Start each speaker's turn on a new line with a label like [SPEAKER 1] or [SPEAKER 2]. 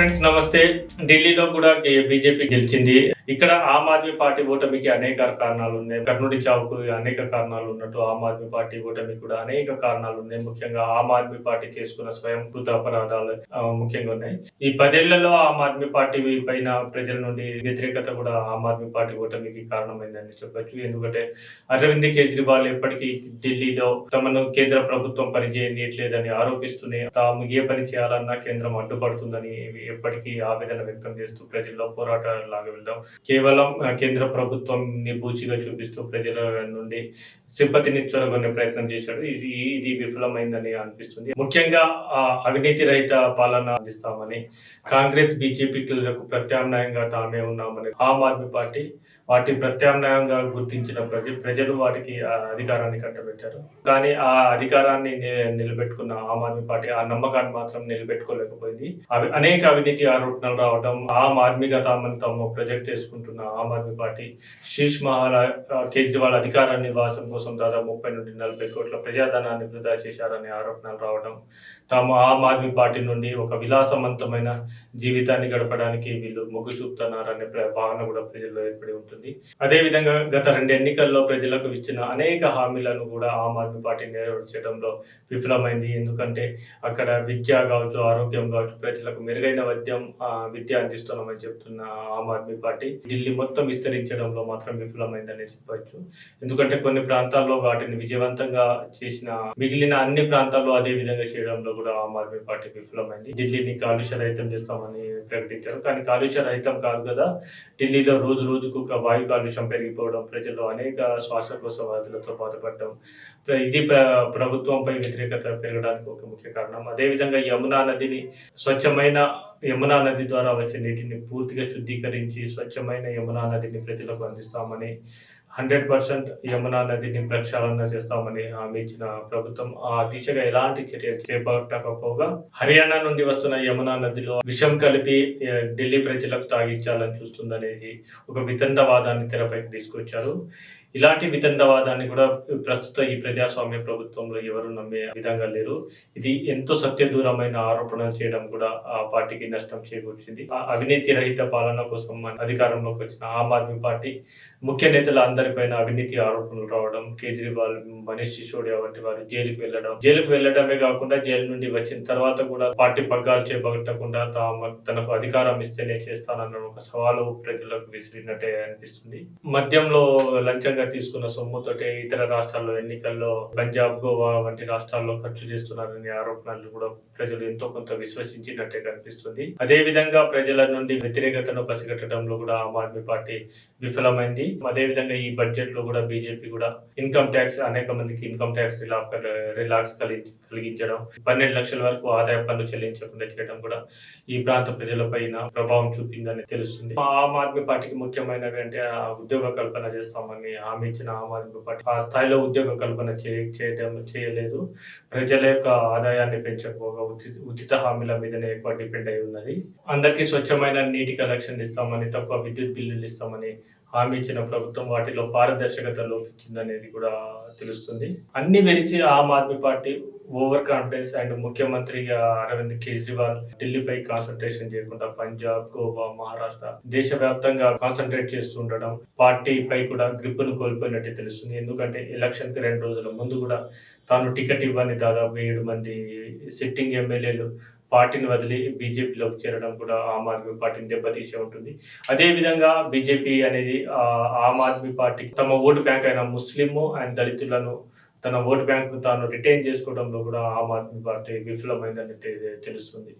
[SPEAKER 1] Friends నమస్తే. ఢిల్లీలో కూడా బీజేపీ గెలిచింది. ఇక్కడ ఆమ్ ఆద్మీ పార్టీ ఓటమికి అనేక కారణాలు ఉన్నాయి. కర్నూలు చావుకు అనేక కారణాలు ఉన్నట్టు ఆమ్ ఆద్మీ పార్టీ ఓటమికి కూడా అనేక కారణాలు ఉన్నాయి. ముఖ్యంగా ఆమ్ ఆద్మీ పార్టీ చేసుకున్న స్వయంకృత అపరాధాలు ముఖ్యంగా ఉన్నాయి. ఈ 10 ఏళ్లలో ఆమ్ ఆద్మీ పార్టీ పైన ప్రజల నుండి వ్యతిరేకత కూడా ఆమ్ ఆద్మీ పార్టీ ఓటమికి కారణమైందని చెప్పొచ్చు. ఎందుకంటే అరవింద్ కేజ్రీవాల్ ఎప్పటికీ ఢిల్లీలో తమను కేంద్ర ప్రభుత్వం పని చేయనీయట్లేదని ఆరోపిస్తూనే తాము ఏ పని చేయాలన్నా కేంద్రం అడ్డుపడుతుందని ఎప్పటికీ ఆవేదన వ్యక్తం చేస్తూ ప్రజల్లో పోరాటాలాగా వెళ్దాం. కేవలం కేంద్ర ప్రభుత్వం బూచిగా చూపిస్తూ ప్రజల నుండి సింపతిని చొరగొనే ప్రయత్నం చేశాడు. ఇది విఫలమైందని అనిపిస్తుంది. ముఖ్యంగా అవినీతి రహిత పాలన అందిస్తామని కాంగ్రెస్ బీజేపీలకు ప్రత్యామ్నాయంగా తామే ఉన్నామని ఆమ్ ఆద్మీ పార్టీ వాటి ప్రత్యామ్నాయంగా గుర్తించిన ప్రజలు వాటికి అధికారాన్ని కట్టబెట్టారు. కానీ ఆ అధికారాన్ని నిలబెట్టుకున్న ఆమ్ ఆద్మీ పార్టీ ఆ నమ్మకాన్ని మాత్రం నిలబెట్టుకోలేకపోయింది. అనేక అవినీతి ఆరోపణలు రావడం, ఆమ్ ఆద్మీగా తాము ప్రొజెక్ట్ చేసుకుంటున్న ఆమ్ ఆద్మీ పార్టీ శీష్ మహల్ కేజ్రీవాల్ అధికార నివాసం కోసం దాదాపు 30 నుండి 40 కోట్ల ప్రజాధనాన్ని వృధా చేశారనే ఆరోపణలు రావడం, తాము ఆమ్ ఆద్మీ పార్టీ నుండి ఒక విలాసవంతమైన జీవితాన్ని గడపడానికి వీళ్ళు మొగ్గు చూపుతున్నారనే భావన కూడా ప్రజల్లో ఏర్పడి ఉంటుంది. అదేవిధంగా గత 2 ఎన్నికల్లో ప్రజలకు ఇచ్చిన అనేక హామీలను కూడా ఆమ్ ఆద్మీ పార్టీ నెరవేర్చడంలో విఫలమైంది. ఎందుకంటే అక్కడ విద్య కావచ్చు, ఆరోగ్యం కావచ్చు, ప్రజలకు మెరుగైన విద్య అందిస్తున్నామని చెప్తున్న ఆమ్ ఆద్మీ పార్టీ ఢిల్లీ మొత్తం విస్తరించడంలో మాత్రం విఫలమైందని చెప్పవచ్చు. ఎందుకంటే కొన్ని ప్రాంతాల్లో వాటిని విజయవంతంగా చేసిన మిగిలిన అన్ని ప్రాంతాల్లో అదే విధంగా చేయడంలో కూడా ఆమ్ ఆద్మీ పార్టీ విఫలమైంది. ఢిల్లీని కాలుష్య రహితం చేస్తామని ప్రకటించారు. కానీ కాలుష్య రహితం కాదు కదా. ఢిల్లీలో రోజు రోజుకు వాయు కాలుష్యం పెరిగిపోవడం, ప్రజల్లో అనేక శ్వాసకోశ వ్యాధులతో బాధపడడం, ఇది ప్రభుత్వంపై వ్యతిరేకత పెరగడానికి ఒక ముఖ్య కారణం. అదేవిధంగా స్వచ్ఛమైన యమునా నది ద్వారా వచ్చే నీటిని పూర్తిగా శుద్ధీకరించి స్వచ్ఛమైన యమునా నదిని ప్రజలకు అందిస్తామని, 100% యమునా నదిని ప్రక్షాళన చేస్తామని హామీ ఇచ్చిన ప్రభుత్వం ఆ దిశగా ఎలాంటి చర్యలు చేపట్టకపోగా హర్యానా నుండి వస్తున్న యమునా నదిలో విషం కలిపి ఢిల్లీ ప్రజలకు తాగించాలని చూస్తుందనేది ఒక వితండవాదాన్ని తెరపైకి తీసుకొచ్చారు. ఇలాంటి వితండవాదాన్ని కూడా ప్రస్తుత ఈ ప్రజాస్వామ్య ప్రభుత్వంలో ఎవరు నమ్మే విధంగా లేరు. ఇది ఎంతో సత్యదూరమైన ఆరోపణలు చేయడం కూడా ఆ పార్టీకి నష్టం చేకూర్చింది. అవినీతి రహిత పాలన కోసం అధికారంలోకి వచ్చిన ఆమ్ ఆద్మీ పార్టీ ముఖ్య నేతల అందరిపైన అవినీతి ఆరోపణలు రావడం, కేజ్రీవాల్, మనీష్ సిసోడియా వంటి వారు జైలుకు వెళ్లడమే కాకుండా జైలు నుండి వచ్చిన తర్వాత కూడా పార్టీ పగ్గాలు చేపట్టకుండా తనకు అధికారం ఇస్తేనే చేస్తానన్న ఒక సవాలు ప్రజలకు విసిరినట్టే అనిపిస్తుంది. మద్యంలో లంచంగా తీసుకున్న సొమ్ముతోటే ఇతర రాష్ట్రాల్లో ఎన్నికల్లో పంజాబ్, గోవా వంటి రాష్ట్రాల్లో ఖర్చు చేస్తున్నారనే ఆరోపణలు కూడా ప్రజలు ఎంతో కొంత విశ్వసించినట్టే కనిపిస్తుంది. అదే విధంగా ప్రజల నుండి వ్యతిరేకతను పసిగట్టడంలో కూడా ఆమ్ ఆద్మీ పార్టీ విఫలమైంది. అదే విధంగా ఈ బడ్జెట్ లో కూడా బీజేపీ కూడా ఇన్కమ్ ట్యాక్స్ అనేక మందికి ఇన్కమ్ ట్యాక్స్ రిలాక్స్ కలిగించడం, 12 లక్షల వరకు ఆదాయ పన్ను చెల్లించకుండా చేయడం కూడా ఈ ప్రాంత ప్రజలపైన ప్రభావం చూపిందని తెలుస్తుంది. ఆమ్ ఆద్మీ పార్టీకి ముఖ్యమైనవి అంటే ఉద్యోగ కల్పన చేస్తామని హామీ ఇచ్చిన ఆమ్ ఆద్మీ పార్టీ ఆ స్థాయిలో ఉద్యోగ కల్పన చేయలేదు. ప్రజల యొక్క ఆదాయాన్ని పెంచకపోగా ఉచిత హామీల మీదనే ఎక్కువ డిపెండ్ అయి ఉన్నది. అందరికీ స్వచ్ఛమైన నీటి కలెక్షన్ ఇస్తామని, తక్కువ విద్యుత్ బిల్లులు ఇస్తామని హామీ ఇచ్చిన ప్రభుత్వం వాటిలో పారదర్శకత లోపించిందనేది కూడా తెలుస్తుంది. అన్ని వెలిసి Aam Aadmi Party over confidence and ముఖ్యమంత్రి అరవింద్ కేజ్రీవాల్ ఢిల్లీపై కాన్సన్ట్రేషన్ చేయకుండా పంజాబ్, గోవా, మహారాష్ట్ర దేశవ్యాప్తంగా కాన్సన్ట్రేట్ చేస్తుండడం పార్టీపై కూడా గ్రిప్పును కోల్పోయినట్టు తెలుస్తుంది. ఎందుకంటే ఎలక్షన్ కి 2 రోజుల ముందు కూడా తాను టికెట్ ఇవ్వని దాదాపు 7 మంది సిట్టింగ్ ఎమ్మెల్యేలు పార్టీని వదిలి బీజేపీలోకి చేరడం కూడా ఆమ్ ఆద్మీ పార్టీని దెబ్బతీసే ఉంటుంది. అదే విధంగా బీజేపీ అనేది ఆమ్ ఆద్మీ పార్టీ తమ ఓటు బ్యాంక్ అయిన ముస్లిం అండ్ దళితులను తన ఓటు బ్యాంకు తాను రిటైన్ చేసుకోవడంలో కూడా ఆమ్ ఆద్మీ పార్టీ విఫలమైందని తెలుస్తుంది.